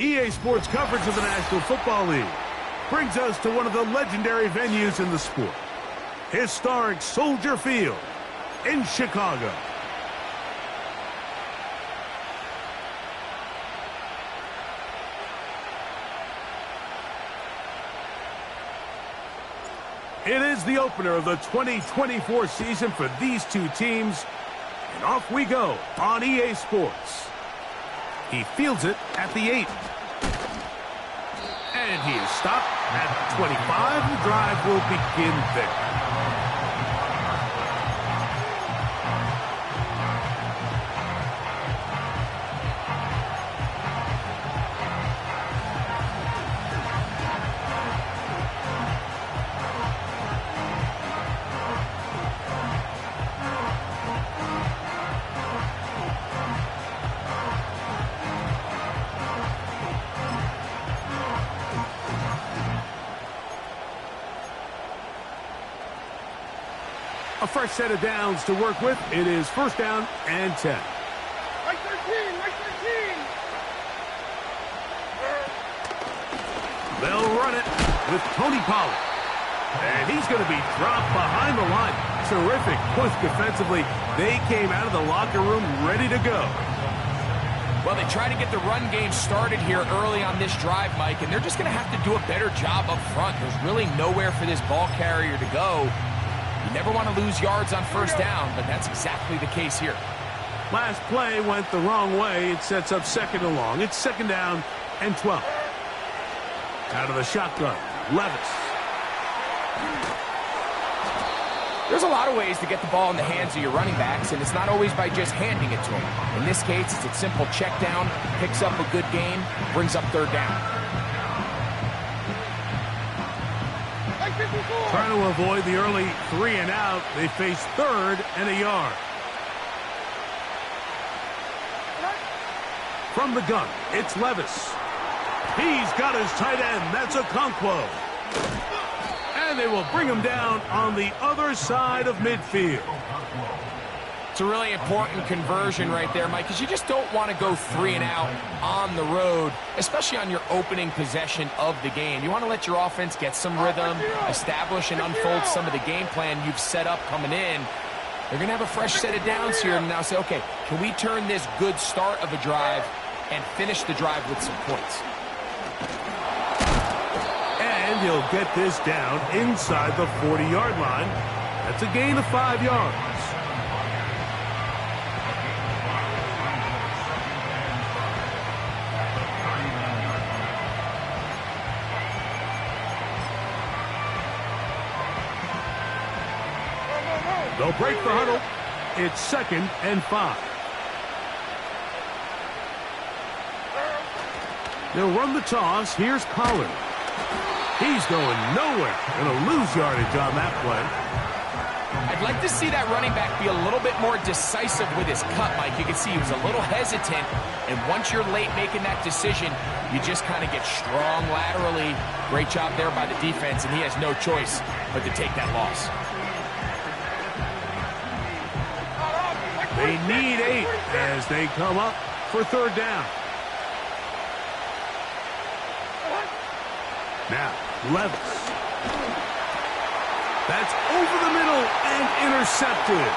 EA Sports coverage of the National Football League brings us to one of the legendary venues in the sport, historic Soldier Field in Chicago. It is the opener of the 2024 season for these two teams, and off we go on EA Sports. He fields it at the 8. And he is stopped at 25. The drive will begin there. A fresh set of downs to work with. It is first down and 10. Right 13, right 13. They'll run it with Tony Pollard. And he's going to be dropped behind the line. Terrific push defensively. They came out of the locker room ready to go. Well, they try to get the run game started here early on this drive, Mike, and they're just going to have to do a better job up front. There's really nowhere for this ball carrier to go. You never want to lose yards on first down, but that's exactly the case here. Last play went the wrong way. It sets up second and long. It's second down and 12. Out of the shotgun, Levis. There's a lot of ways to get the ball in the hands of your running backs, and it's not always by just handing it to them. In this case, it's a simple check down, picks up a good gain, brings up third down. Trying to avoid the early 3 and out. They face third and a yard. From the gun, it's Levis. He's got his tight end. That's Okonkwo. And they will bring him down on the other side of midfield. It's a really important conversion right there, Mike, because you just don't want to go 3 and out on the road, especially on your opening possession of the game. You want to let your offense get some rhythm, establish and unfold some of the game plan you've set up coming in. They're going to have a fresh set of downs here and now say, okay, can we turn this good start of a drive and finish the drive with some points? And he'll get this down inside the 40-yard line. That's a gain of 5 yards. They'll break the huddle. It's second and 5. They'll run the toss. Here's Pollard. He's going nowhere. Going to lose yardage on that play. I'd like to see that running back be a little bit more decisive with his cut, Mike. You can see he was a little hesitant, and once you're late making that decision, you just kind of get strong laterally. Great job there by the defense, and he has no choice but to take that loss. They need 8 as they come up for third down. Now, Levis. That's over the middle and intercepted.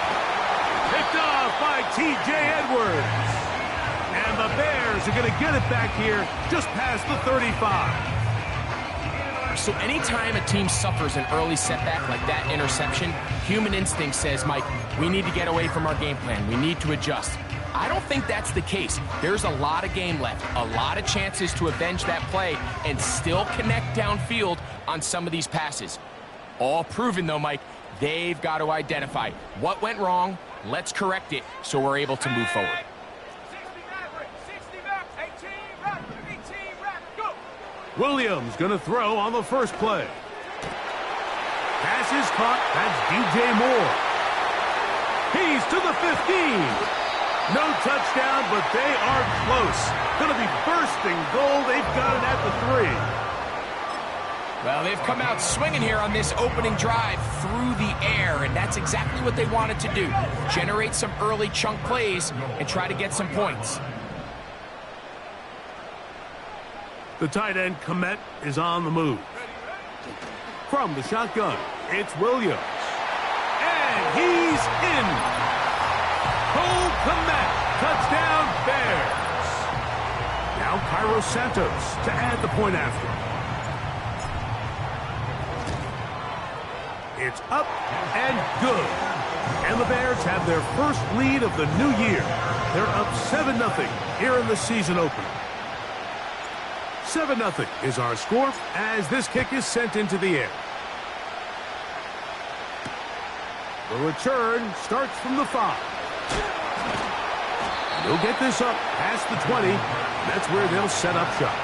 Picked off by T.J. Edwards. And the Bears are going to get it back here just past the 35. So anytime a team suffers an early setback like that interception, human instinct says, Mike, we need to get away from our game plan. We need to adjust. I don't think that's the case. There's a lot of game left, a lot of chances to avenge that play and still connect downfield on some of these passes. All proven, though, Mike, they've got to identify what went wrong, let's correct it so we're able to move forward. Williams going to throw on the first play. Pass is caught. That's DJ Moore. He's to the 15. No touchdown, but they are close. Going to be bursting goal. They've got it at the 3. Well, they've come out swinging here on this opening drive through the air, and that's exactly what they wanted to do. Generate some early chunk plays and try to get some points. The tight end, Komet, is on the move. From the shotgun, it's Williams. And he's in. Cole Komet, touchdown Bears. Now Cairo Santos to add the point after. It's up and good. And the Bears have their first lead of the new year. They're up 7-0 here in the season opener. 7-0 is our score as this kick is sent into the air. The return starts from the 5. They'll get this up past the 20. That's where they'll set up shop.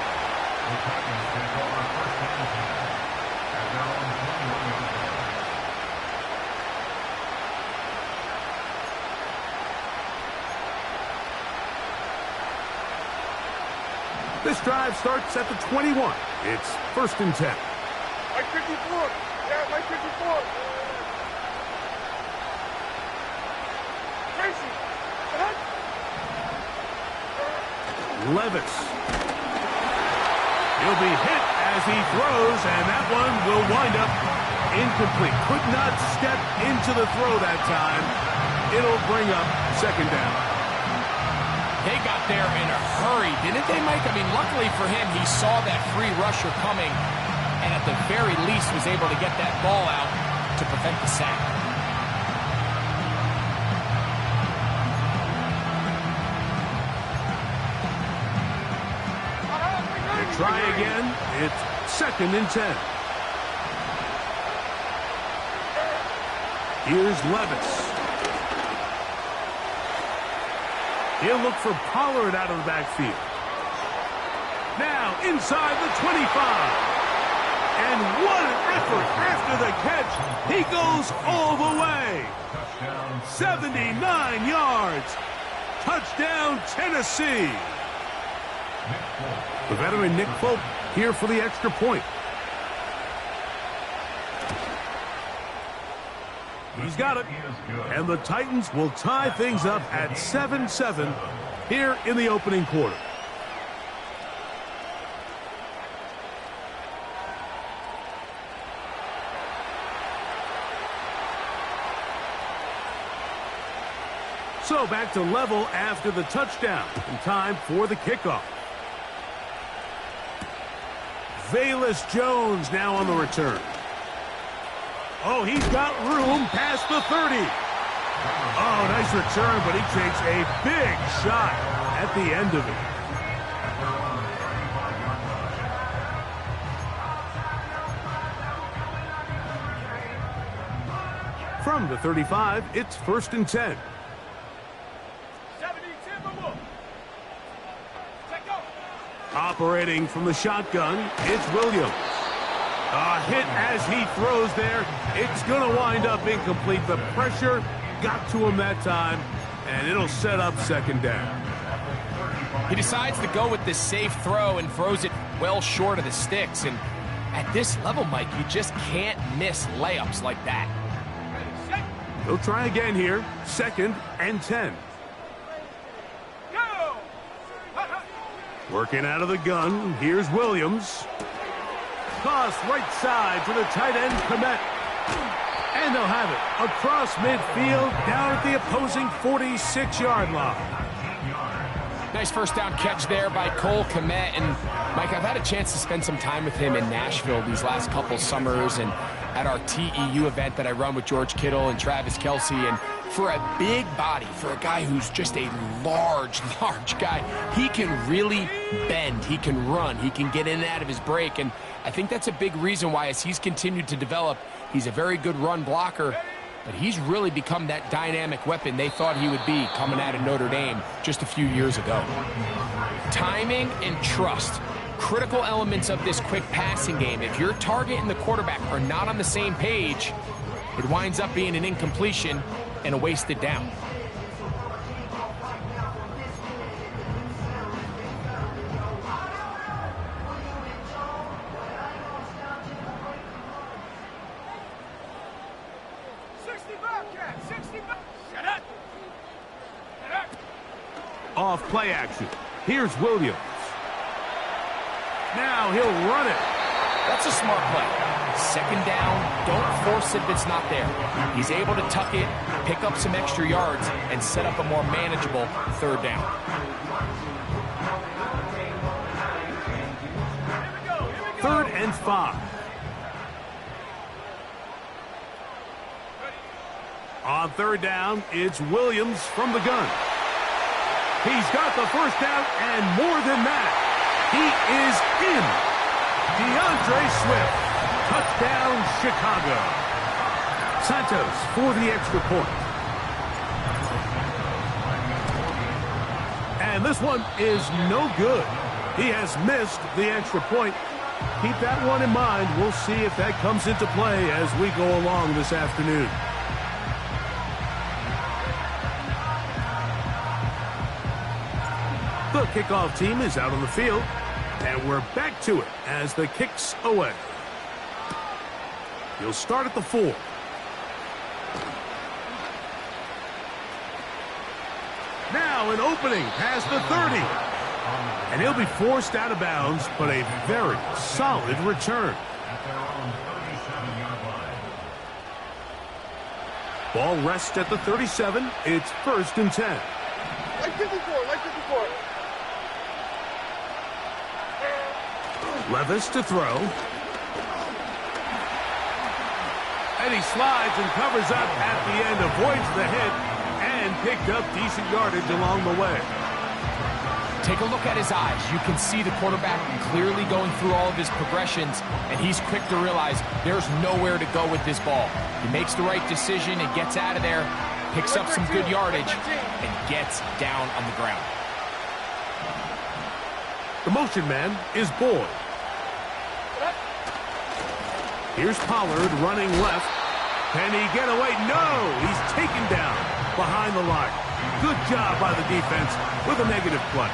This drive starts at the 21. It's 1st and 10. Mike 54. Yeah, Mike 54. Tracy. Ahead. Levis. He'll be hit as he throws, and that one will wind up incomplete. Could not step into the throw that time. It'll bring up 2nd down. They got there in a hurry, didn't they, Mike? I mean, luckily for him, he saw that free rusher coming, and at the very least was able to get that ball out to prevent the sack. They try again. It's 2nd and 10. Here's Levis. He'll look for Pollard out of the backfield. Now inside the 25. And what an effort after the catch. He goes all the way. 79 yards. Touchdown, Tennessee. The veteran Nick Folk here for the extra point. He's got it. And the Titans will tie things up at 7-7 here in the opening quarter. So back to level after the touchdown. And time for the kickoff. Velus Jones now on the return. Oh, he's got room past the 30. Oh, nice return, but he takes a big shot at the end of it. From the 35, it's 1st and 10. 70, Operating from the shotgun, it's Williams. A hit as he throws there. It's going to wind up incomplete. The pressure got to him that time, and it'll set up 2nd down. He decides to go with this safe throw and throws it well short of the sticks. And at this level, Mike, you just can't miss layups like that. They'll try again here. 2nd and 10. Go! Working out of the gun. Here's Williams. Toss right side to the tight end, Komet. And they'll have it across midfield down at the opposing 46-yard line. Nice 1st down catch there by Cole Komet. And, Mike, I've had a chance to spend some time with him in Nashville these last couple summers and at our TEU event that I run with George Kittle and Travis Kelce. And for a big body, for a guy who's just a large guy, he can really bend. He can run. He can get in and out of his break. And I think that's a big reason why, as he's continued to develop, he's a very good run blocker, but he's really become that dynamic weapon they thought he would be coming out of Notre Dame just a few years ago. Timing and trust, critical elements of this quick passing game. If your target and the quarterback are not on the same page, it winds up being an incompletion and a wasted down. Off play action. Here's Williams. Now he'll run it. That's a smart play. Second down, don't force it if it's not there. He's able to tuck it, pick up some extra yards, and set up a more manageable third down. Third and 5. On third down, it's Williams from the gun. He's got the first down and more than that. He is in. DeAndre Swift. Touchdown, Chicago. Santos for the extra point. And this one is no good. He has missed the extra point. Keep that one in mind. We'll see if that comes into play as we go along this afternoon. The kickoff team is out on the field, and we're back to it as the kick's away. He'll start at the 4. Now an opening past the 30. And he'll be forced out of bounds, but a very solid return. Ball rests at the 37. It's 1st and 10. Like 54, like 54. Levis to throw. And he slides and covers up at the end, avoids the hit, and picked up decent yardage along the way. Take a look at his eyes. You can see the quarterback clearly going through all of his progressions, and he's quick to realize there's nowhere to go with this ball. He makes the right decision and gets out of there, picks up some good yardage, and gets down on the ground. The motion man is Boyd. Here's Pollard running left. Can he get away? No! He's taken down behind the line. Good job by the defense with a negative play.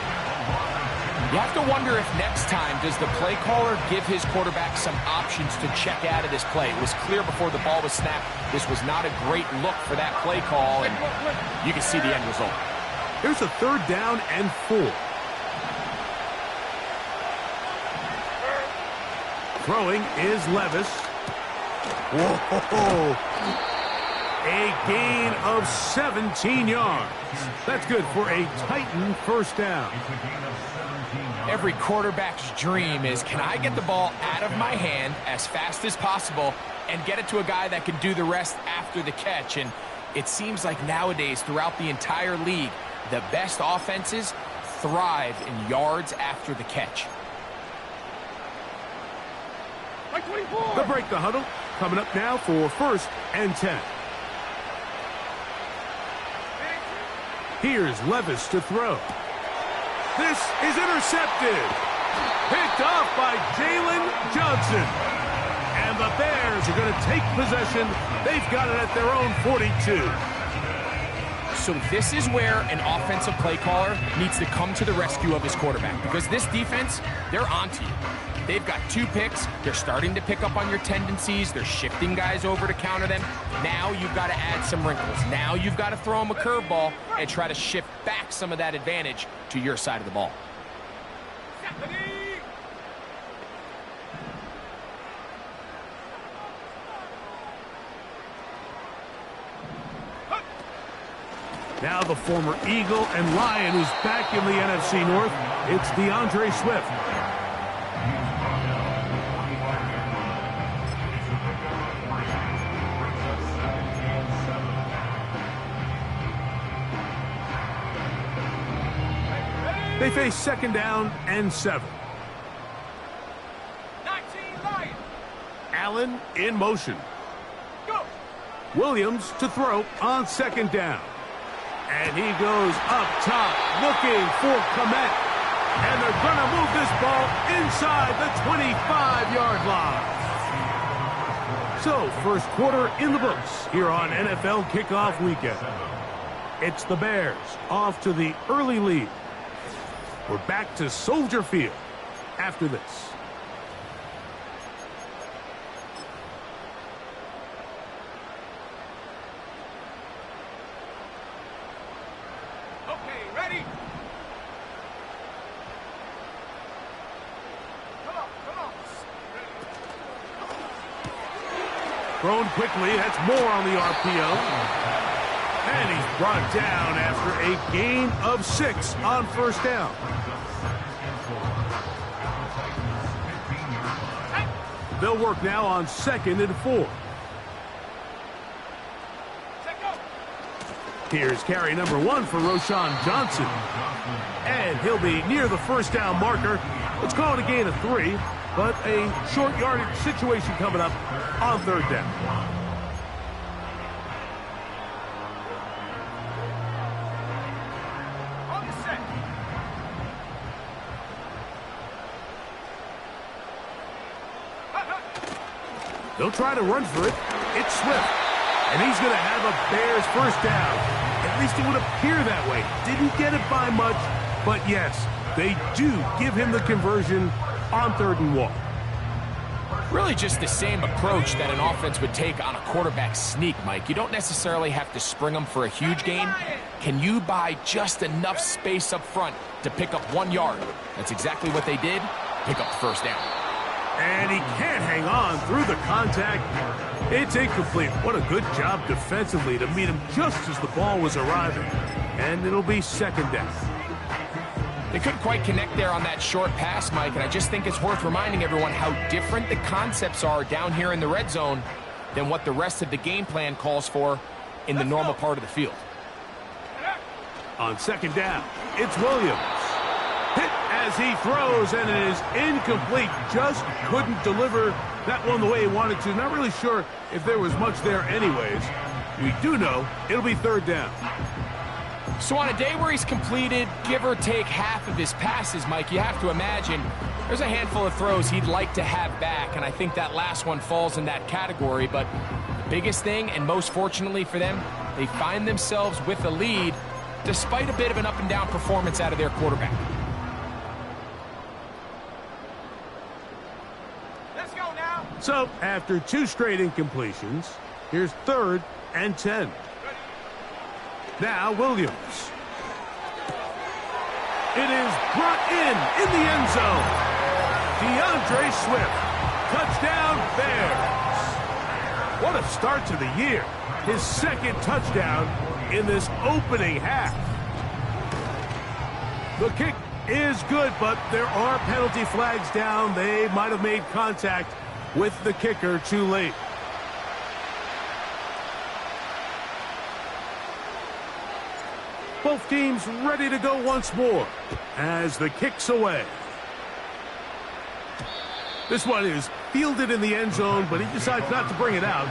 You have to wonder if next time does the play caller give his quarterback some options to check out of this play. It was clear before the ball was snapped this was not a great look for that play call, and you can see the end result. Here's a 3rd down and 4. Throwing is Levis. Whoa! A gain of 17 yards. That's good for a Titan first down. Every quarterback's dream is, can I get the ball out of my hand as fast as possible and get it to a guy that can do the rest after the catch? And it seems like nowadays, throughout the entire league, the best offenses thrive in yards after the catch. Like 24. The break the huddle. Coming up now for 1st and 10. Here's Levis to throw. This is intercepted. Picked off by Jalen Johnson. And the Bears are going to take possession. They've got it at their own 42. So this is where an offensive play caller needs to come to the rescue of his quarterback, because this defense, they're onto you. They've got 2 picks. They're starting to pick up on your tendencies. They're shifting guys over to counter them. Now you've got to add some wrinkles. Now you've got to throw them a curveball and try to shift back some of that advantage to your side of the ball. Now the former Eagle and Lion who's back in the NFC North. It's DeAndre Swift. They face 2nd down and 7. 19 Lion. Allen in motion. Go. Williams to throw on 2nd down. And he goes up top looking for Komet. And they're going to move this ball inside the 25-yard line. So, 1st quarter in the books here on NFL Kickoff Weekend. It's the Bears off to the early lead. We're back to Soldier Field after this. Okay, ready? Come Thrown quickly. That's more on the RPO. And he's brought down after a gain of 6 on first down. They'll work now on 2nd and 4. Here's carry number 1 for Roschon Johnson. And he'll be near the first down marker. Let's call it a gain of 3, but a short yardage situation coming up on 3rd down. On the set. They'll try to run for it. It's Swift. And he's going to have a Bears first down. At least it would appear that way. Didn't get it by much, but yes, they do give him the conversion on 3rd and 1. Really just the same approach that an offense would take on a quarterback sneak, Mike. You don't necessarily have to spring them for a huge gain. Can you buy just enough space up front to pick up 1 yard? That's exactly what they did. Pick up the first down. And he can't hang on through the contact. It's incomplete. What a good job defensively to meet him just as the ball was arriving. And it'll be 2nd down. They couldn't quite connect there on that short pass, Mike, and I just think it's worth reminding everyone how different the concepts are down here in the red zone than what the rest of the game plan calls for in the normal part of the field. On 2nd down, it's Williams. Hit as he throws, and it is incomplete. Just couldn't deliver that one the way he wanted to. Not really sure if there was much there anyways. We do know it'll be 3rd down. So on a day where he's completed, give or take half of his passes, Mike, you have to imagine there's a handful of throws he'd like to have back, and I think that last one falls in that category. But the biggest thing, and most fortunately for them, they find themselves with a lead despite a bit of an up-and-down performance out of their quarterback. Let's go now. So after 2 straight incompletions, here's 3rd and 10. Now Williams. It is brought in the end zone. DeAndre Swift. Touchdown Bears. What a start to the year. His 2nd touchdown in this opening half. The kick is good, but there are penalty flags down. They might have made contact with the kicker too late. Both teams ready to go once more as the kick's away. This one is fielded in the end zone, but he decides not to bring it out,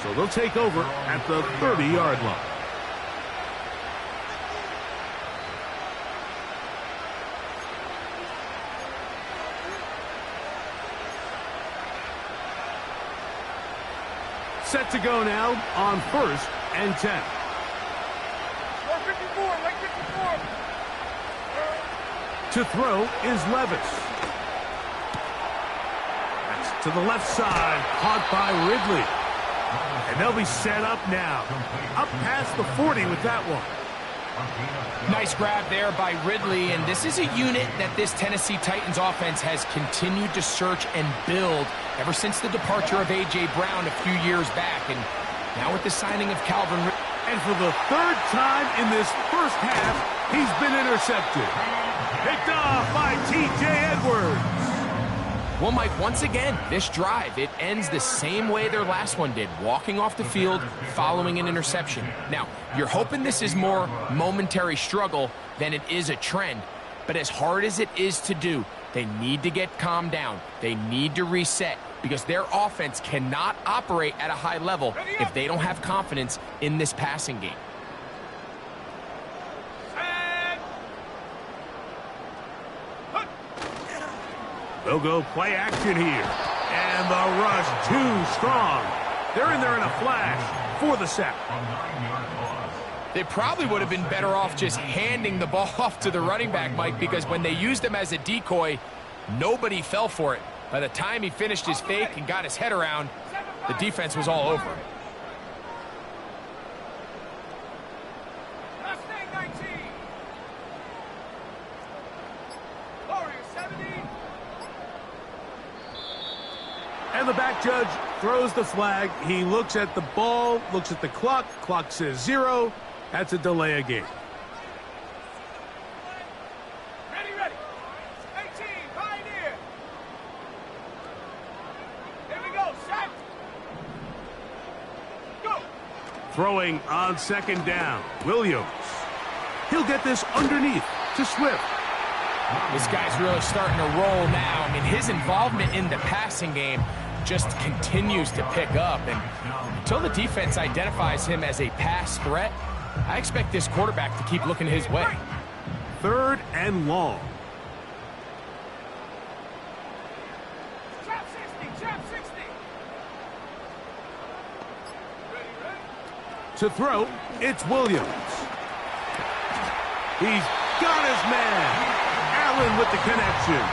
so they'll take over at the 30-yard line. Set to go now on 1st and 10. 54, like 54. To throw is Levis. That's to the left side, caught by Ridley. And they'll be set up now. Up past the 40 with that one. Nice grab there by Ridley, and this is a unit that this Tennessee Titans offense has continued to search and build ever since the departure of A.J. Brown a few years back, and now with the signing of Calvin Ridley. And for the 3rd time in this first half, he's been intercepted. Picked off by T.J. Edwards. Well, Mike, once again, this drive, it ends the same way their last one did, walking off the field following an interception. Now, you're hoping this is more momentary struggle than it is a trend, but as hard as it is to do, they need to get calmed down. They need to reset because their offense cannot operate at a high level if they don't have confidence in this passing game. They'll go play action here. And the rush too strong. They're in there in a flash for the sack. They probably would have been better off just handing the ball off to the running back, Mike, because when they used him as a decoy, nobody fell for it. By the time he finished his fake and got his head around, the defense was all over him. And the back judge throws the flag. He looks at the ball, looks at the clock. Clock says 0. That's a delay of game. Ready, ready. 18, Pioneer. Here we go, set. Go. Throwing on second down. Williams. He'll get this underneath to Swift. This guy's really starting to roll now. I mean, his involvement in the passing game just continues to pick up. And until the defense identifies him as a pass threat, I expect this quarterback to keep looking his way. 3rd and long. Trap 60, trap 60. Ready, ready. To throw, it's Williams. He's got his man. Allen with the connection.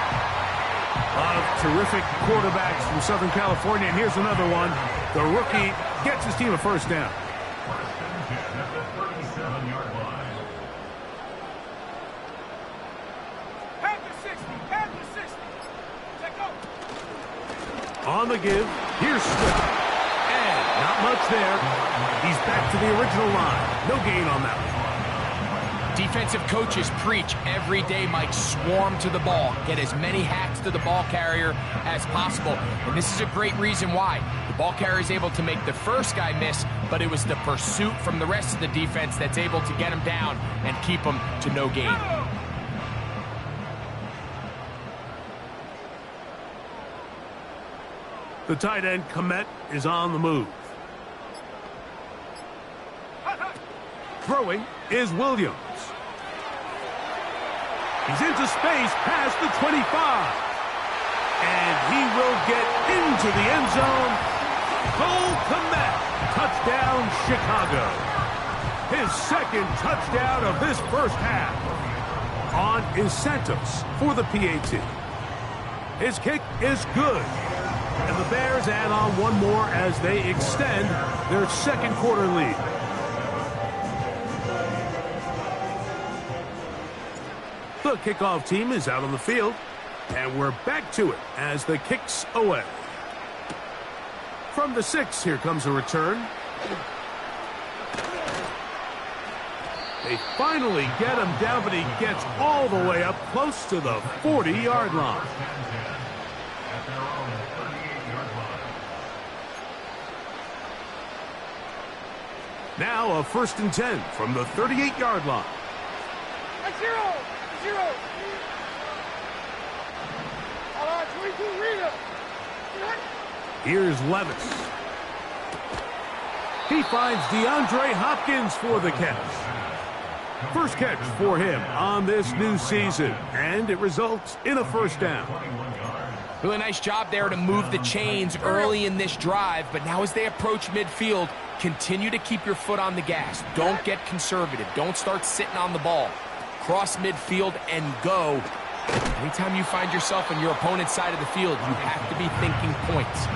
Of terrific quarterbacks from Southern California. And here's another one. The rookie gets his team a first down. Head to 60, head to 60. Let go. On the give, here's Swift. And not much there. He's back to the original line. No gain on that one. Defensive coaches preach every day, Mike, swarm to the ball. Get as many hacks to the ball carrier as possible. And this is a great reason why. The ball carrier is able to make the first guy miss, but it was the pursuit from the rest of the defense that's able to get him down and keep him to no gain. The tight end, Komet, is on the move. Throwing is Williams. He's into space past the 25. And he will get into the end zone. Cole Komet, touchdown Chicago. His 2nd touchdown of this first half on incentives for the PAT. His kick is good. And the Bears add on one more as they extend their 2nd quarter lead. The kickoff team is out on the field, and we're back to it as the kick's away. From the 6, here comes a return. They finally get him down, but he gets all the way up close to the 40-yard line. Now a 1st and 10 from the 38-yard line. That's 0. All right, 22, Rita. Here's Levis. He finds DeAndre Hopkins for the catch. First catch for him on this new season, and it results in a first down. Really nice job there to move the chains early in this drive, but now as they approach midfield, continue to keep your foot on the gas. Don't get conservative. Don't start sitting on the ball. Cross midfield and go. Anytime you find yourself on your opponent's side of the field, you have to be thinking points.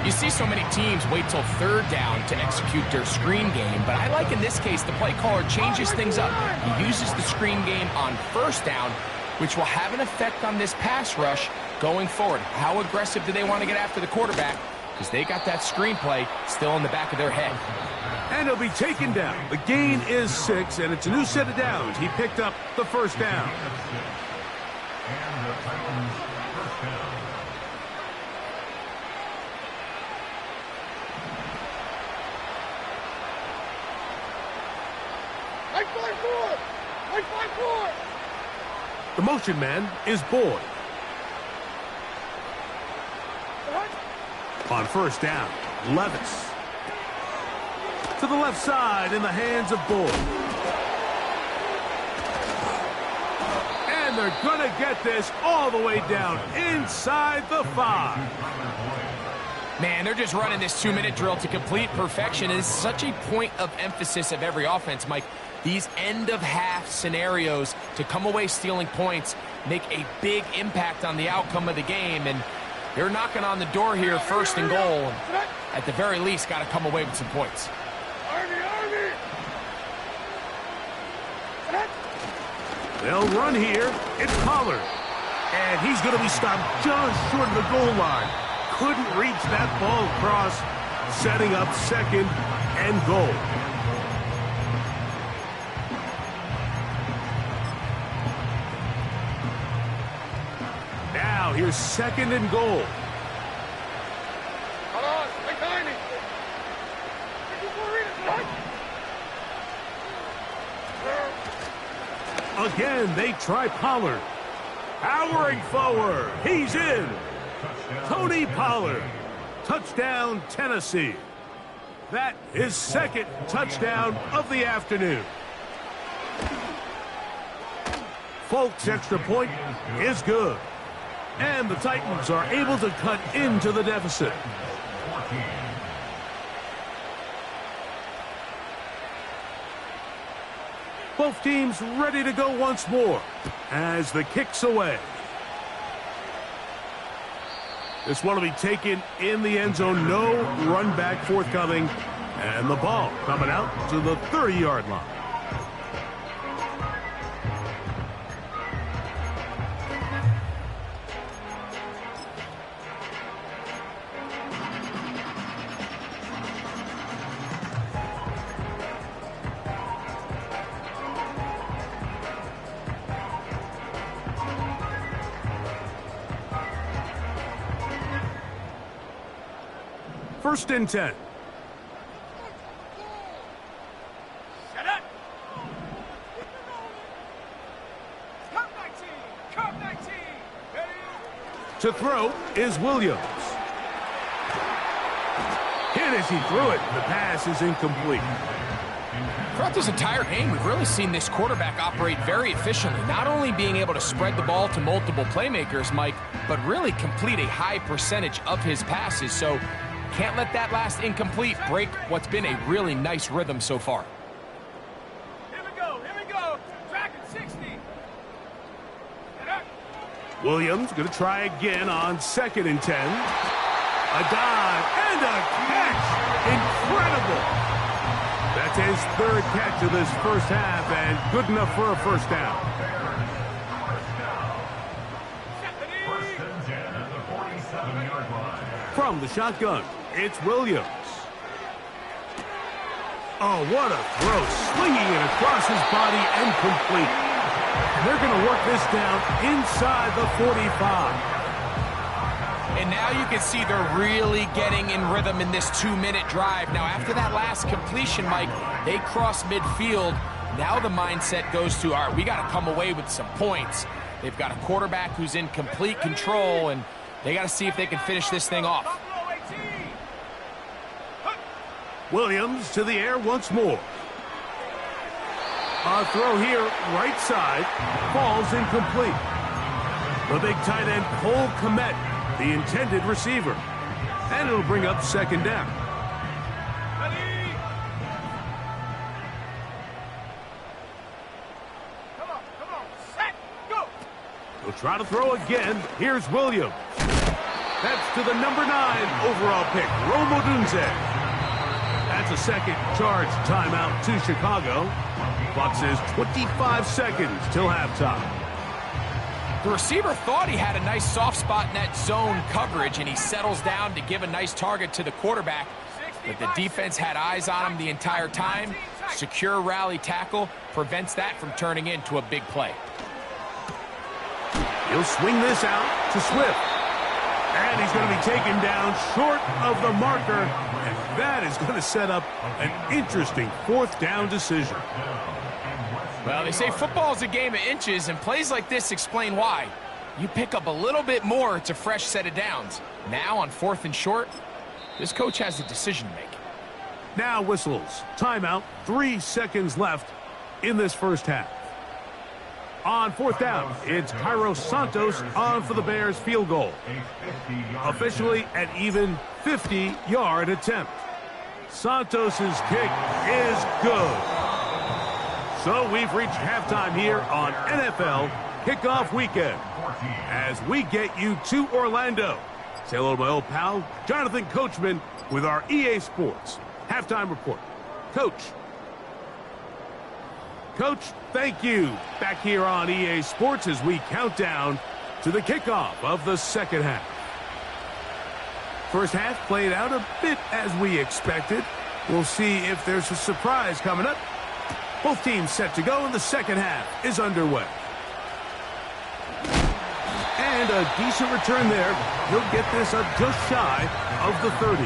You see so many teams wait till 3rd down to execute their screen game, but I like in this case the play caller changes things up. He uses the screen game on 1st down, which will have an effect on this pass rush going forward. How aggressive do they want to get after the quarterback? Because they got that screenplay still in the back of their head. And he'll be taken down. The gain is 6, and it's a new set of downs. He picked up the first down. The motion man is Boyd. On 1st down, Levis. To the left side in the hands of Boyd. And they're going to get this all the way down inside the 5. Man, they're just running this 2-minute drill to complete perfection. It is such a point of emphasis of every offense, Mike. These end-of-half scenarios to come away stealing points make a big impact on the outcome of the game. And they're knocking on the door here, 1st and goal. At the very least, got to come away with some points. They'll run here. It's Pollard. And he's going to be stopped just short of the goal line. couldn't reach that ball across, setting up second and goal. Now here's second and goal. Again, they try Pollard. Powering forward. He's in. Tony Pollard. Touchdown, Tennessee. That is second touchdown of the afternoon. Folk's extra point is good. And the Titans are able to cut into the deficit. Both teams ready to go once more as the kick's away. This one will be taken in the end zone. No run back forthcoming. And the ball coming out to the 30-yard line. First and 10. Set up. Cup 19. Cup 19. Ready? To throw is Williams. Hit as he threw it. The pass is incomplete. Throughout this entire game, we've really seen this quarterback operate very efficiently, not only being able to spread the ball to multiple playmakers, Mike, but really complete a high percentage of his passes. So can't let that last incomplete break what's been a really nice rhythm so far. Here we go. Here we go. Dragon 60. Set up. Williams going to try again on second and 10. A dive and a catch. Incredible. That's his third catch of this first half and good enough for a first down. From the shotgun, it's Williams. Oh, what a throw. Swinging it across his body and complete. They're going to work this down inside the 45. And now you can see they're really getting in rhythm in this 2-minute drive. Now, after that last completion, Mike, they cross midfield. Now the mindset goes to, all right, we got to come away with some points. They've got a quarterback who's in complete control, and they got to see if they can finish this thing off. Williams to the air once more. A throw here, right side, falls incomplete. The big tight end, Cole Kmet, the intended receiver. And it'll bring up second down. Ready? Come on, set, go! They'll try to throw again. Here's Williams. That's to the number 9 overall pick, Rome Odunze. That's a second charge timeout to Chicago. Clock says 25 seconds till halftime. The receiver thought he had a nice soft spot in that zone coverage, and he settles down to give a nice target to the quarterback. But the defense had eyes on him the entire time. Secure rally tackle prevents that from turning into a big play. He'll swing this out to Swift. And he's going to be taken down short of the marker. And that is going to set up an interesting fourth down decision. Well, they say football is a game of inches, and plays like this explain why. You pick up a little bit more, it's a fresh set of downs. Now on 4th and short, this coach has a decision to make. Now whistles. Timeout. 3 seconds left in this first half. On 4th down, it's Cairo Santos on for the Bears field goal. Officially an even 50-yard attempt. Santos's kick is good. So we've reached halftime here on NFL Kickoff Weekend as we get you to Orlando. Say hello to my old pal, Jonathan Coachman, with our EA Sports Halftime Report. Coach, thank you. Back here on EA Sports as we count down to the kickoff of the second half. First half played out a bit as we expected. We'll see if there's a surprise coming up. Both teams set to go, and the second half is underway. And a decent return there. He'll get this up just shy of the 30.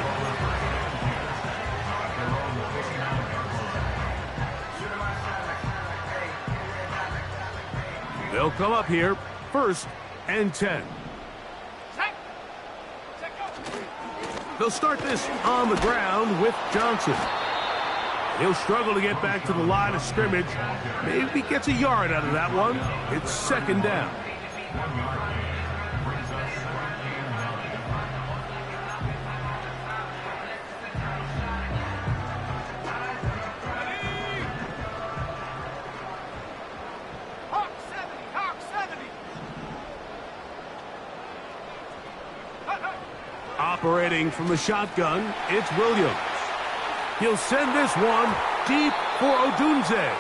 They'll come up here, 1st and 10. They'll start this on the ground with Johnson. He'll struggle to get back to the line of scrimmage. Maybe gets a yard out of that one. It's 2nd down. Operating from the shotgun, it's Williams. He'll send this one deep for Odunze.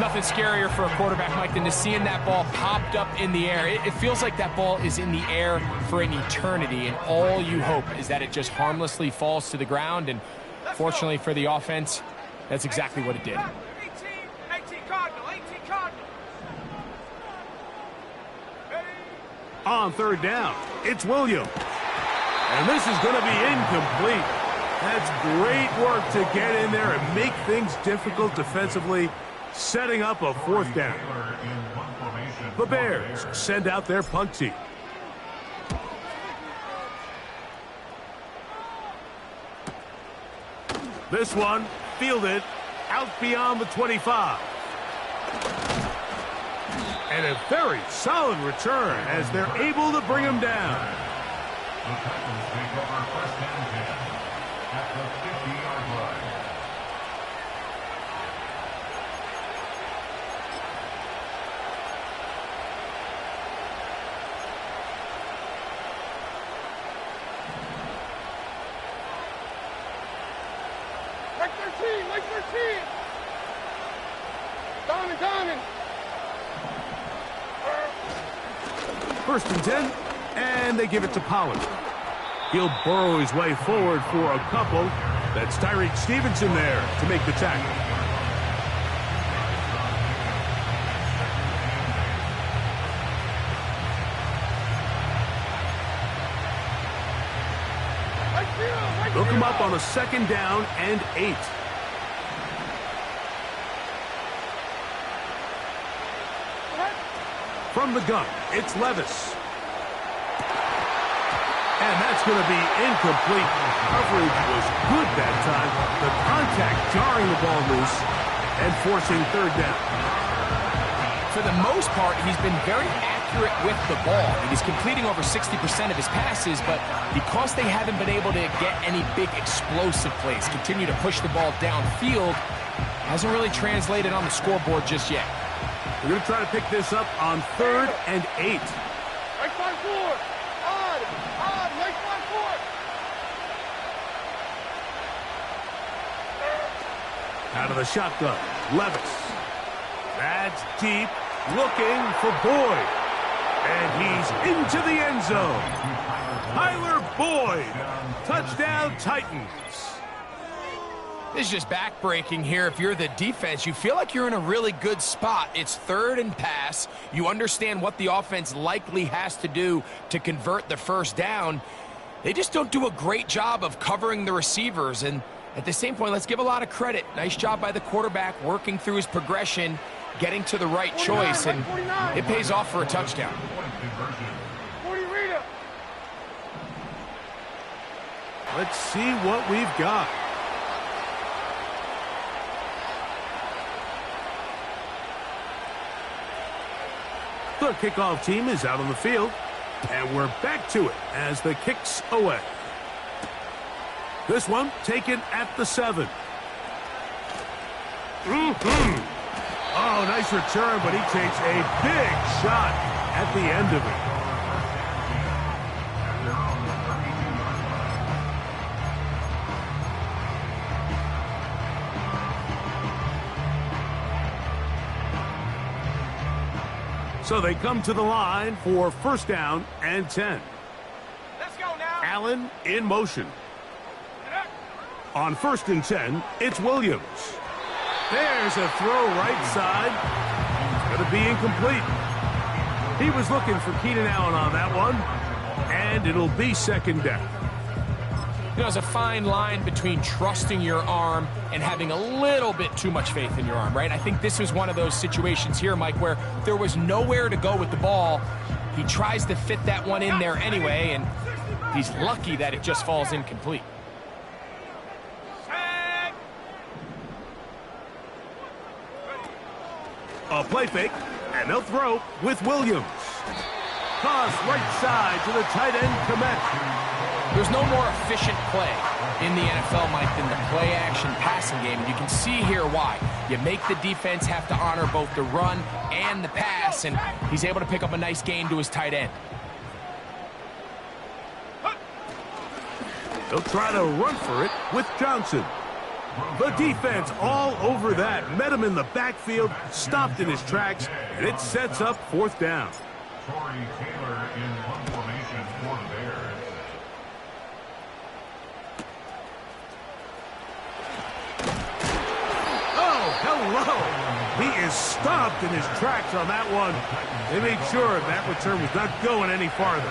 Nothing scarier for a quarterback, Mike, than to seeing that ball popped up in the air. It feels like that ball is in the air for an eternity, and all you hope is that it just harmlessly falls to the ground, and fortunately for the offense, that's exactly what it did. 18 Cardinal. On 3rd down, it's Williams. And this is going to be incomplete. That's great work to get in there and make things difficult defensively, setting up a 4th down. The Bears send out their punt team. This one fielded out beyond the 25. And a very solid return as they're able to bring him down. The Titans take over 1st and 10 at the 50-yard line. Like 13. Diamond. 1st and 10, and they give it to Pollard. He'll burrow his way forward for a couple. That's Tyreek Stevenson there to make the tackle. They'll come up on a 2nd down and 8. From the gun, it's Levis. And that's going to be incomplete. Coverage was good that time. The contact jarring the ball loose and forcing 3rd down. For the most part, he's been very accurate with the ball. He's completing over 60% of his passes, but because they haven't been able to get any big explosive plays, continue to push the ball downfield, hasn't really translated on the scoreboard just yet. We're going to try to pick this up on 3rd and 8. Out of the shotgun, Levis. That's deep, looking for Boyd. And he's into the end zone. Tyler Boyd, touchdown Titans. This is just backbreaking here. If you're the defense, you feel like you're in a really good spot. It's 3rd and pass. You understand what the offense likely has to do to convert the 1st down. They just don't do a great job of covering the receivers. And at the same point, let's give a lot of credit. Nice job by the quarterback working through his progression, getting to the right choice, and it pays off for a touchdown. Let's see what we've got. The kickoff team is out on the field, and we're back to it as the kick's away. This one taken at the 7. Oh, nice return, but he takes a big shot at the end of it. So they come to the line for 1st down and 10. Let's go now. Allen in motion. On 1st and 10, it's Williams. There's a throw right side. It's going to be incomplete. He was looking for Keenan Allen on that one, and it'll be 2nd down. You know, there's a fine line between trusting your arm and having a little bit too much faith in your arm, right? I think this was one of those situations here, Mike, where there was nowhere to go with the ball. He tries to fit that one in there anyway, and he's lucky that it just falls incomplete. A play fake, and they'll throw with Williams. Toss right side to the tight end, Komet. There's no more efficient play in the NFL, Mike, than the play-action passing game. And you can see here why. You make the defense have to honor both the run and the pass, and he's able to pick up a nice gain to his tight end. They'll try to run for it with Johnson. The defense all over that. Met him in the backfield, stopped in his tracks, and it sets up 4th down. Corey Taylor in one formation for the Bears. Oh, hello. He is stopped in his tracks on that one. They made sure that return was not going any farther.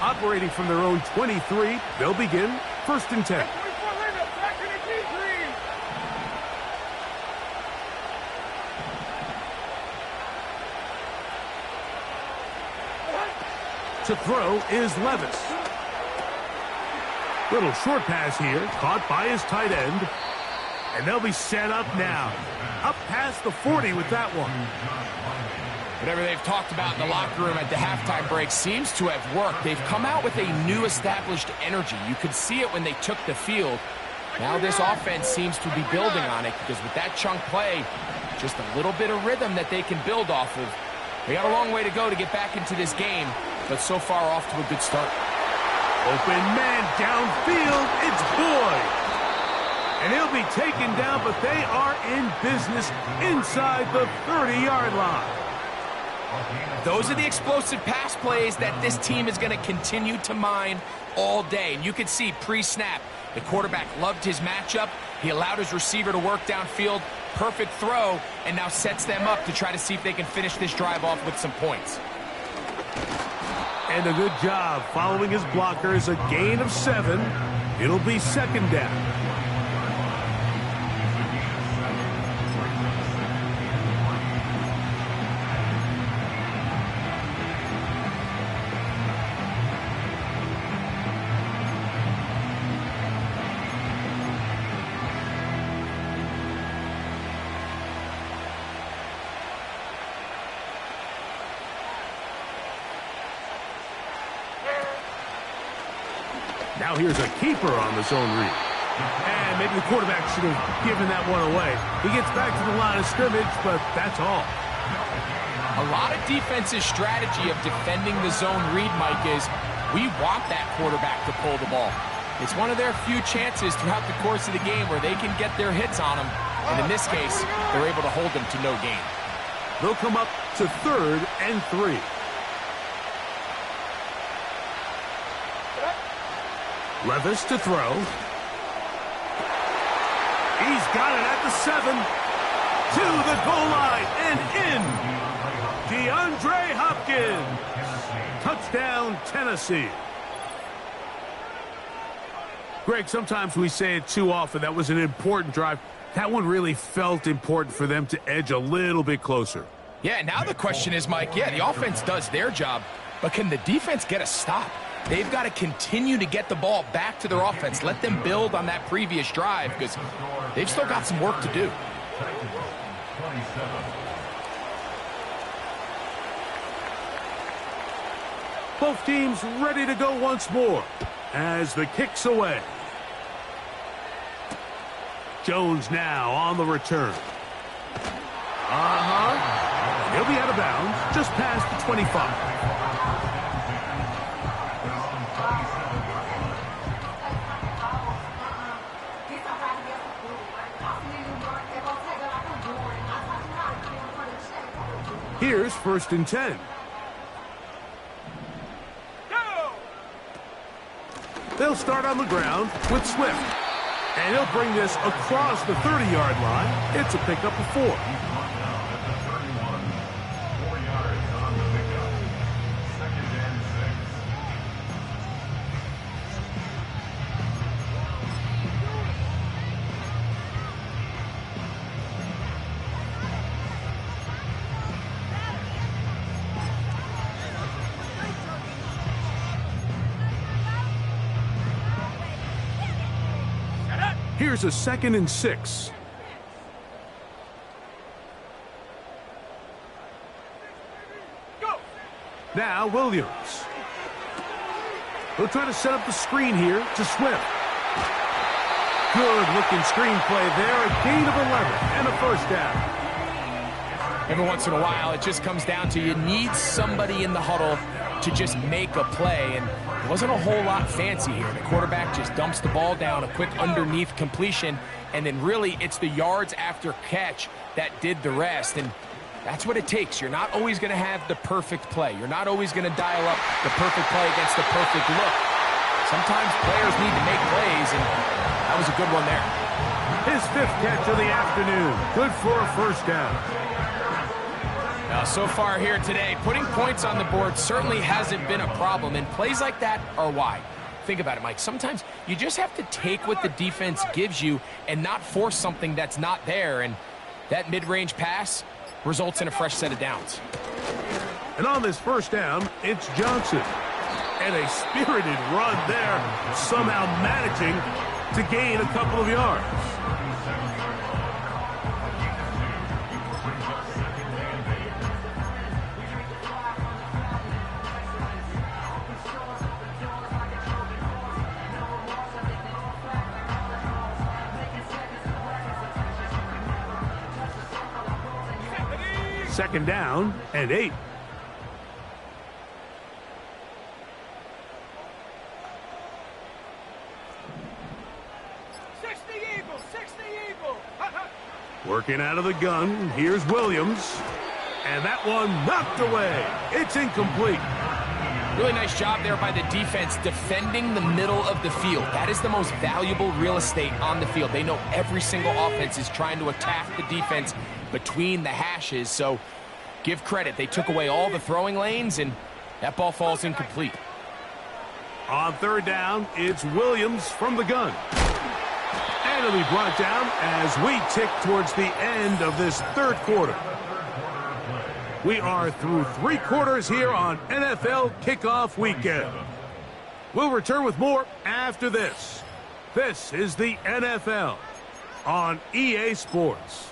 Operating from their own 23, they'll begin 1st and 10. To throw is Levis. Little short pass here, caught by his tight end. And they'll be set up now. Up past the 40 with that one. Whatever they've talked about in the locker room at the halftime break seems to have worked. They've come out with a new established energy. You could see it when they took the field. Now this offense seems to be building on it because with that chunk play, just a little bit of rhythm that they can build off of. They got a long way to go to get back into this game, but so far off to a good start. Open man downfield, it's Boyd. And he'll be taken down, but they are in business inside the 30-yard line. Those are the explosive pass plays that this team is going to continue to mine all day. And you can see pre-snap, the quarterback loved his matchup. He allowed his receiver to work downfield. Perfect throw, and now sets them up to try to see if they can finish this drive off with some points. And a good job following his blockers. A gain of 7. It'll be 2nd down. Now here's a keeper on the zone read. And maybe the quarterback should have given that one away. He gets back to the line of scrimmage, but that's all. A lot of defense's strategy of defending the zone read, Mike, is we want that quarterback to pull the ball. It's one of their few chances throughout the course of the game where they can get their hits on him. And in this case, they're able to hold them to no gain. They'll come up to 3rd and 3. Levis to throw. He's got it at the 7. To the goal line and in. DeAndre Hopkins. Touchdown, Tennessee. Greg, sometimes we say it too often. That was an important drive. That one really felt important for them to edge a little bit closer. Yeah, now the question is, Mike, yeah, the offense does their job, but can the defense get a stop? They've got to continue to get the ball back to their offense. Let them build on that previous drive because they've still got some work to do. Both teams ready to go once more as the kick's away. Jones now on the return. He'll be out of bounds just past the 25. Here's 1st and 10. Go! They'll start on the ground with Swift. And he'll bring this across the 30-yard line. It's a pickup of 4. Here's a 2nd and 6. Go! Now Williams. He'll try to set up the screen here to Swift. Good looking screen play there. A gain of 11 and a 1st down. Every once in a while, it just comes down to you need somebody in the huddle to just make a play, and it wasn't a whole lot fancy here. The quarterback just dumps the ball down, a quick underneath completion, and then really it's the yards after catch that did the rest, and that's what it takes. You're not always going to have the perfect play. You're not always going to dial up the perfect play against the perfect look. Sometimes players need to make plays, and that was a good one there. His 5th catch of the afternoon. Good for a 1st down. Now, so far here today, putting points on the board certainly hasn't been a problem, and plays like that are why. Think about it, Mike. Sometimes you just have to take what the defense gives you and not force something that's not there, and that mid-range pass results in a fresh set of downs. And on this 1st down, it's Johnson. And a spirited run there, somehow managing to gain a couple of yards. Second down and 8. Working out of the gun, here's Williams. And that one knocked away. It's incomplete. Really nice job there by the defense defending the middle of the field. That is the most valuable real estate on the field. They know every single offense is trying to attack the defense between the hashes, so give credit. They took away all the throwing lanes, and that ball falls incomplete. On 3rd down, it's Williams from the gun. And it'll be brought down as we tick towards the end of this 3rd quarter. We are through 3 quarters here on NFL Kickoff Weekend. We'll return with more after this. This is the NFL on EA Sports.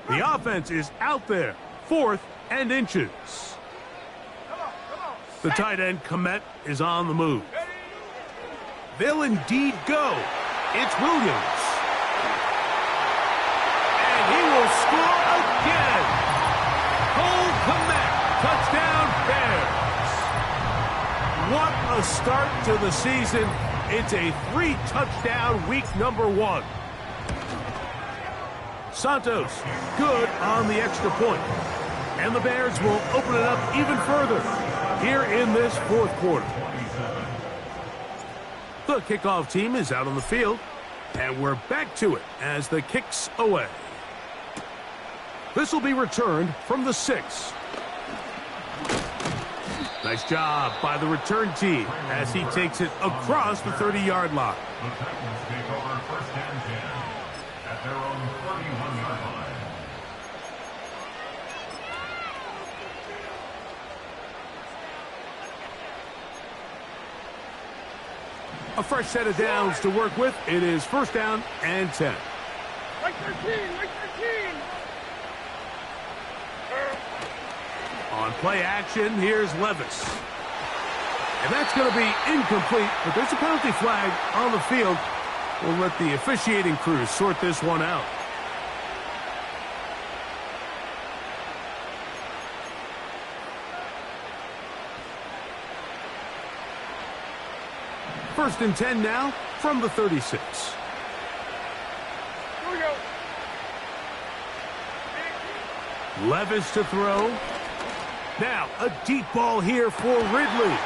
The offense is out there, 4th and inches. The tight end, Komet, is on the move. They'll indeed go. It's Williams. And he will score again. Cole Komet, touchdown Bears. What a start to the season. It's a 3-touchdown week number 1. Santos, good on the extra point. And the Bears will open it up even further here in this 4th quarter. The kickoff team is out on the field, and we're back to it as the kick's away. This will be returned from the 6. Nice job by the return team as he takes it across the 30-yard line. The Titans take over 1st and 10 at their own 31-yard line. A fresh set of downs to work with. It is 1st down and 10. Like 13, like 13. On play action, here's Levis. And that's going to be incomplete, but there's a penalty flag on the field. We'll let the officiating crew sort this one out. First and 10 now from the 36. Here we go. Levis to throw. Now, a deep ball here for Ridley.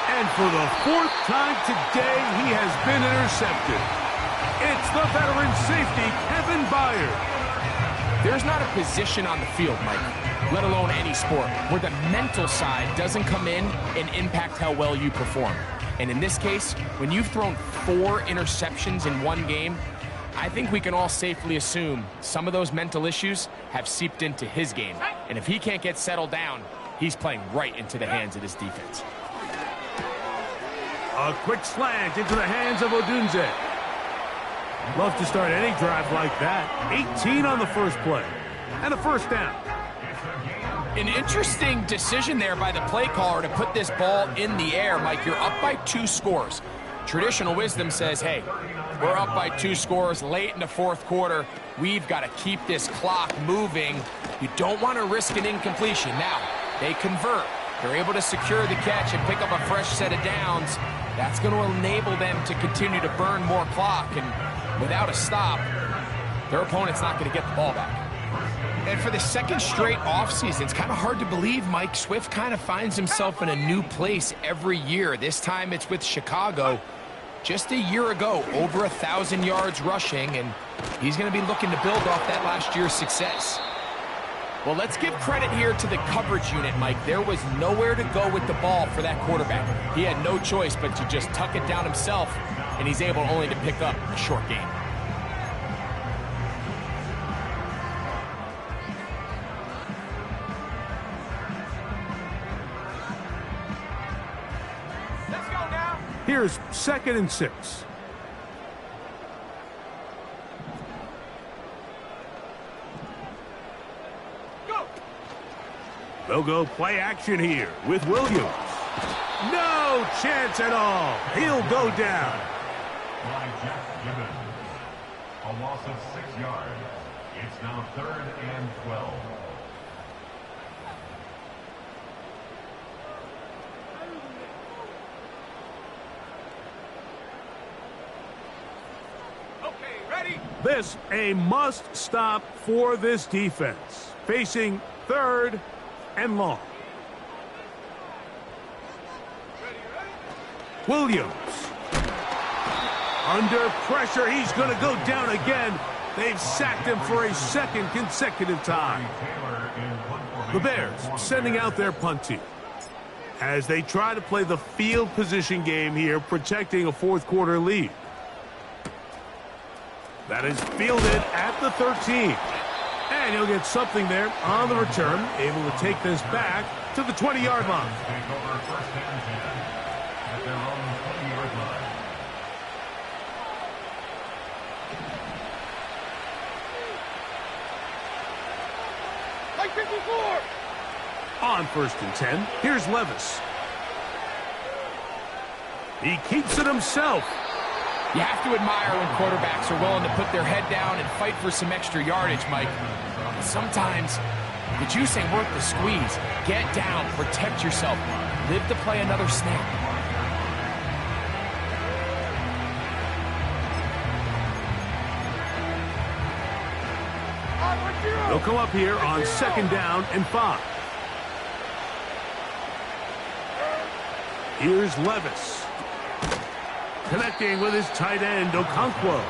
And for the fourth time today, he has been intercepted. It's the veteran safety, Kevin Byard. There's not a position on the field, Mike, let alone any sport, where the mental side doesn't come in and impact how well you perform. And in this case, when you've thrown 4 interceptions in one game, I think we can all safely assume some of those mental issues have seeped into his game. And if he can't get settled down, he's playing right into the hands of this defense. A quick slant into the hands of Odunze. Love to start any drive like that. 18 on the first play. And a first down. An interesting decision there by the play caller to put this ball in the air. Mike, you're up by 2 scores. Traditional wisdom says, hey, we're up by 2 scores late in the fourth quarter. We've got to keep this clock moving. You don't want to risk an incompletion. Now, they convert. They're able to secure the catch and pick up a fresh set of downs. That's going to enable them to continue to burn more clock. And without a stop, their opponent's not going to get the ball back. And for the second straight offseason, it's kind of hard to believe Mike Swift kind of finds himself in a new place every year. This time it's with Chicago. Just a year ago, over 1,000 yards rushing, and he's going to be looking to build off that last year's success. Well, let's give credit here to the coverage unit, Mike. There was nowhere to go with the ball for that quarterback. He had no choice but to just tuck it down himself, and he's able only to pick up a short gain. Let's go now. Here's 2nd and 6. Go. They'll go play action here with Williams. No chance at all. He'll go down. By Jeff Gibbons. A loss of 6 yards. It's now 3rd and 12. Okay, ready? This a must stop for this defense. Facing 3rd and long. Ready, ready? Williams. Under pressure, he's going to go down again. They've sacked him for a 2nd consecutive time. The Bears sending out their punt team as they try to play the field position game here, protecting a fourth quarter lead. That is fielded at the 13. And he'll get something there on the return, able to take this back to the 20-yard line. Take over 1st and 10 at their own 20-yard line. Like 54. On 1st and 10, here's Levis. He keeps it himself. You have to admire when quarterbacks are willing to put their head down and fight for some extra yardage, Mike. Sometimes the juice ain't worth the squeeze. Get down, protect yourself, live to play another snap. They'll come up here on 2nd down and 5. Here's Levis. Connecting with his tight end, Okonkwo.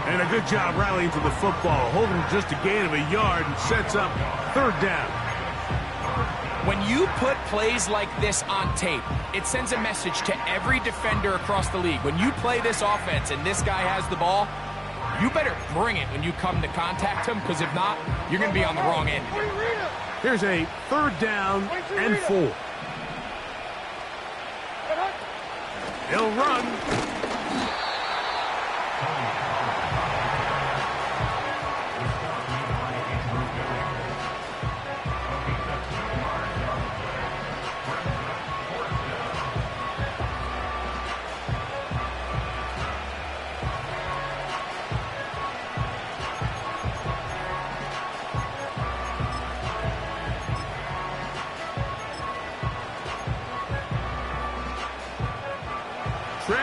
And a good job rallying to the football, holding just a gain of a yard and sets up 3rd down. When you put plays like this on tape, it sends a message to every defender across the league. When you play this offense and this guy has the ball, you better bring it when you come to contact him, because if not, you're going to be on the wrong end. Here's a 3rd down and 4. He'll run.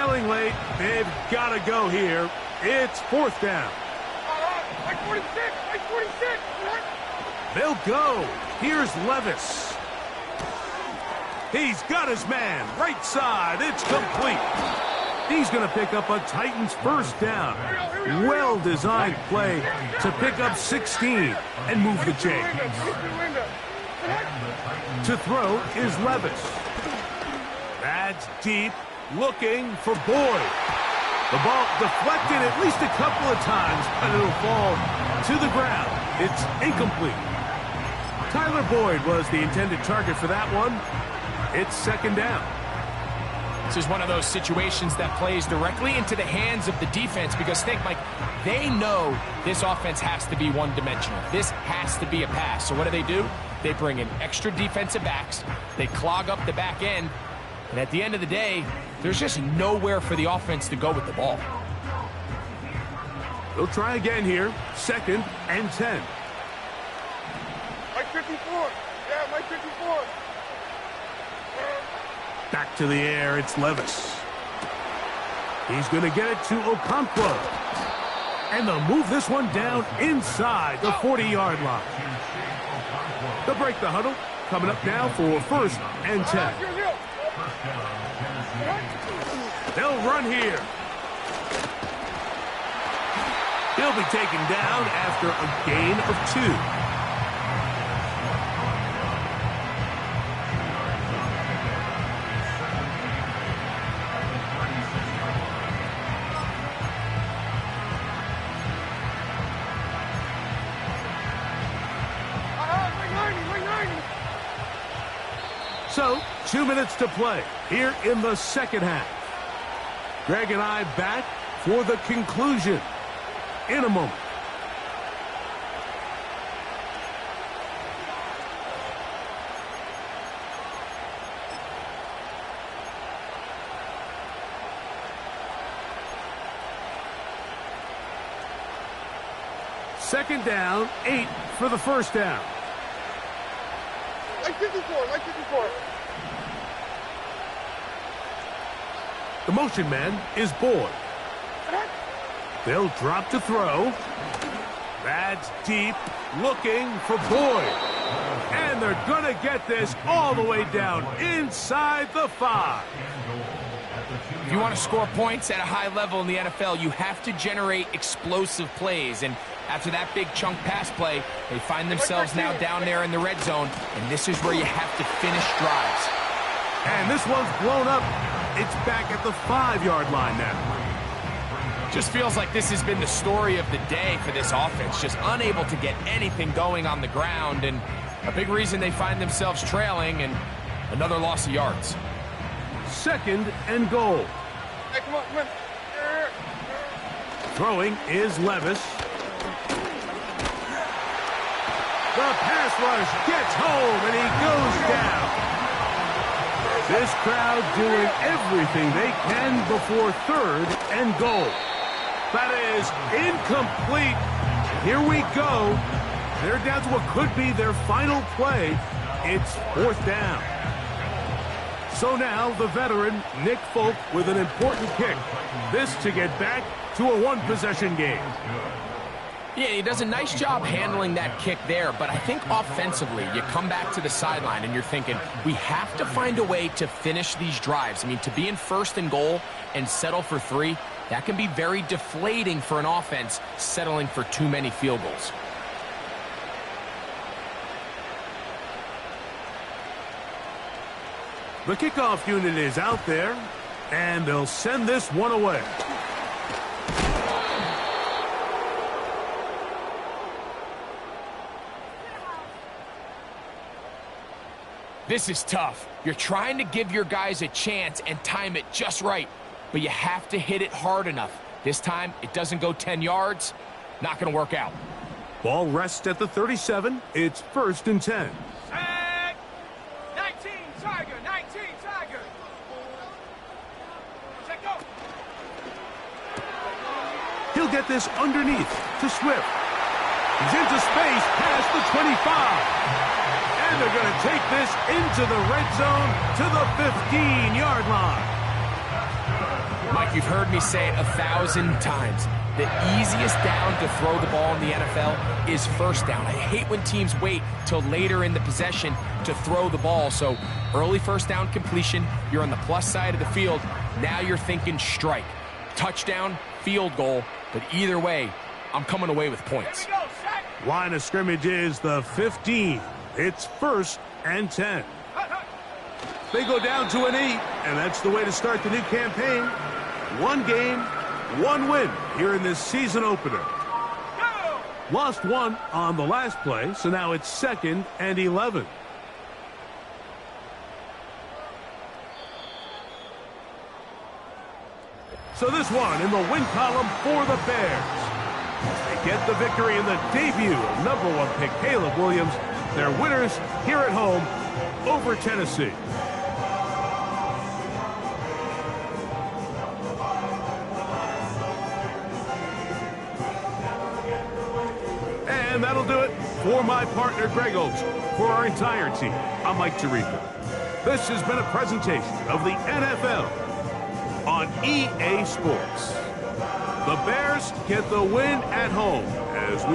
trailing late. They've got to go here. It's fourth down. Like 46, like 46. They'll go. Here's Levis. He's got his man. Right side. It's complete. He's going to pick up a Titans first down. Well-designed play to pick up 16 and move the chain. To throw is Levis. That's deep, looking for Boyd. The ball deflected at least a couple of times, but it'll fall to the ground. It's incomplete. Tyler Boyd was the intended target for that one. It's second down. This is one of those situations that plays directly into the hands of the defense because think, Mike, they know this offense has to be one-dimensional. This has to be a pass. So what do? They bring in extra defensive backs. They clog up the back end. And at the end of the day, there's just nowhere for the offense to go with the ball. They'll try again here. Second and 10. Like 54. Yeah, like 54. Back to the air, it's Levis. He's going to get it to Okonkwo. And they'll move this one down inside the 40-yard line. They'll break the huddle. Coming up now for first and 10. They'll run here. He'll be taken down after a gain of 2. So, 2 minutes to play here in the second half. Greg and I back for the conclusion in a moment. Second down, 8 for the first down. Like 54, like 54. The motion man is Boyd. They'll drop to throw. That's deep, looking for Boyd. And they're going to get this all the way down inside the 5. If you want to score points at a high level in the NFL, you have to generate explosive plays. And after that big chunk pass play, they find themselves now down there in the red zone, and this is where you have to finish drives. And this one's blown up. It's back at the 5-yard line now. Just feels like this has been the story of the day for this offense, just unable to get anything going on the ground, and a big reason they find themselves trailing and another loss of yards. Second and goal. Hey, come on, come on. Throwing is Levis. The pass rush gets home, and he goes down. This crowd doing everything they can before third and goal. That is incomplete. Here we go. They're down to what could be their final play. It's fourth down. So now the veteran, Nick Folk, with an important kick. This to get back to a one-possession game. Yeah, he does a nice job handling that kick there, but I think offensively, you come back to the sideline and you're thinking, we have to find a way to finish these drives. I mean, to be in first and goal and settle for 3, that can be very deflating for an offense settling for too many field goals. The kickoff unit is out there, and they'll send this one away. This is tough. You're trying to give your guys a chance and time it just right, but you have to hit it hard enough. This time, it doesn't go 10 yards. Not going to work out. Ball rests at the 37. It's first and 10. Set. 19, Tiger, 19, Tiger. Check go. He'll get this underneath to Swift. He's into space past the 25. And they're going to take this into the red zone to the 15-yard line. Mike, you've heard me say it 1,000 times. The easiest down to throw the ball in the NFL is first down. I hate when teams wait till later in the possession to throw the ball. So early first down completion, you're on the plus side of the field. Now you're thinking strike. Touchdown, field goal, but either way, I'm coming away with points. Line of scrimmage is the 15. It's 1st and 10. They go down to an 8, and that's the way to start the new campaign. One game, one win here in this season opener. Lost one on the last play, so now it's 2nd and 11. So this one in the win column for the Bears. They get the victory in the debut of #1 pick Caleb Williams. They're winners here at home over Tennessee. And that'll do it for my partner, Greg Oaks. For our entire team, I'm Mike Tirico. This has been a presentation of the NFL on EA Sports. The Bears get the win at home as we